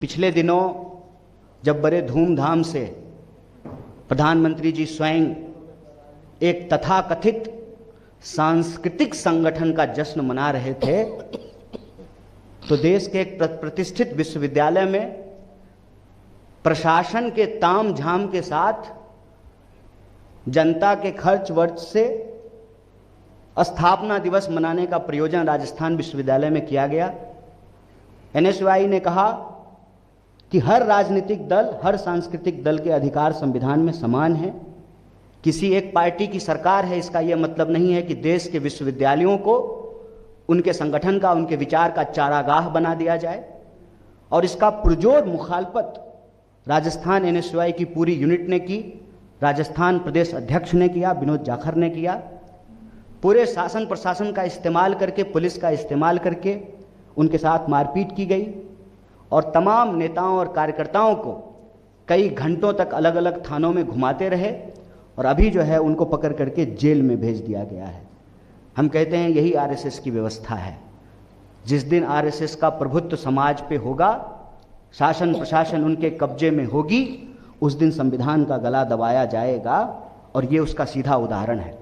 पिछले दिनों जब बड़े धूमधाम से प्रधानमंत्री जी स्वयं एक तथाकथित सांस्कृतिक संगठन का जश्न मना रहे थे, तो देश के एक प्रतिष्ठित विश्वविद्यालय में प्रशासन के ताम झाम के साथ जनता के खर्च वर्च से स्थापना दिवस मनाने का प्रयोजन राजस्थान विश्वविद्यालय में किया गया। एनएसयूआई ने कहा कि हर राजनीतिक दल, हर सांस्कृतिक दल के अधिकार संविधान में समान हैं। किसी एक पार्टी की सरकार है, इसका यह मतलब नहीं है कि देश के विश्वविद्यालयों को उनके संगठन का, उनके विचार का चारागाह बना दिया जाए। और इसका पुरजोर मुखालफत राजस्थान एनएसयूआई की पूरी यूनिट ने की, राजस्थान प्रदेश अध्यक्ष ने किया, विनोद जाखड़ ने किया। पूरे शासन प्रशासन का इस्तेमाल करके, पुलिस का इस्तेमाल करके उनके साथ मारपीट की गई और तमाम नेताओं और कार्यकर्ताओं को कई घंटों तक अलग अलग थानों में घुमाते रहे और अभी जो है उनको पकड़ करके जेल में भेज दिया गया है। हम कहते हैं यही आरएसएस की व्यवस्था है। जिस दिन आरएसएस का प्रभुत्व समाज पे होगा, शासन प्रशासन उनके कब्जे में होगी, उस दिन संविधान का गला दबाया जाएगा। और ये उसका सीधा उदाहरण है।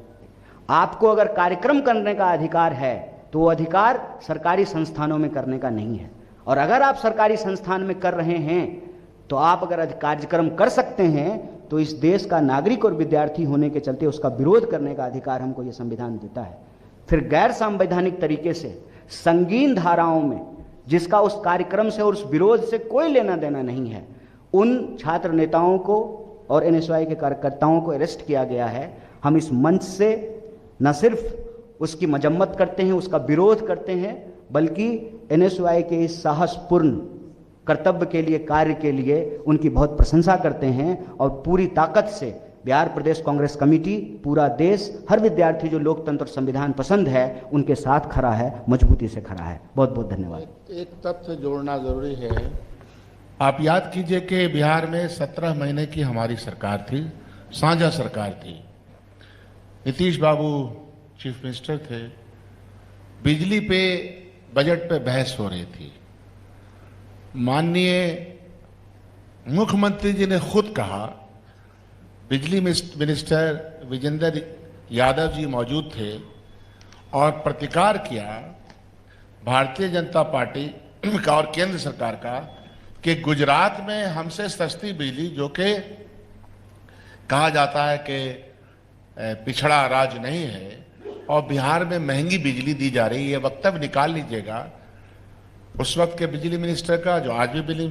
आपको अगर कार्यक्रम करने का अधिकार है तो वो अधिकार सरकारी संस्थानों में करने का नहीं है। और अगर आप सरकारी संस्थान में कर रहे हैं तो आप अगर कार्यक्रम कर सकते हैं तो इस देश का नागरिक और विद्यार्थी होने के चलते उसका विरोध करने का अधिकार हमको ये संविधान देता है। फिर गैर संवैधानिक तरीके से संगीन धाराओं में, जिसका उस कार्यक्रम से और उस विरोध से कोई लेना देना नहीं है, उन छात्र नेताओं को और एनएसयूआई के कार्यकर्ताओं को अरेस्ट किया गया है। हम इस मंच से न सिर्फ उसकी मजम्मत करते हैं, उसका विरोध करते हैं, बल्कि एनएसयूआई के इस साहसपूर्ण कर्तव्य के लिए, कार्य के लिए उनकी बहुत प्रशंसा करते हैं। और पूरी ताकत से बिहार प्रदेश कांग्रेस कमेटी, पूरा देश, हर विद्यार्थी जो लोकतंत्र और संविधान पसंद है उनके साथ खड़ा है, मजबूती से खड़ा है। बहुत बहुत धन्यवाद। एक तथ्य जोड़ना जरूरी है। आप याद कीजिए कि बिहार में 17 महीने की हमारी सरकार थी, साझा सरकार थी। नीतीश बाबू चीफ मिनिस्टर थे। बिजली पे, बजट पे बहस हो रही थी। माननीय मुख्यमंत्री जी ने खुद कहा, बिजली मिनिस्टर विजेंद्र यादव जी मौजूद थे और प्रतिकार किया भारतीय जनता पार्टी का और केंद्र सरकार का कि गुजरात में हमसे सस्ती बिजली, जो कि कहा जाता है कि पिछड़ा राज्य नहीं है, और बिहार में महंगी बिजली दी जा रही है। ये वक्तव्य निकाल लीजिएगा उस वक्त के बिजली मिनिस्टर का, जो आज भी बिजली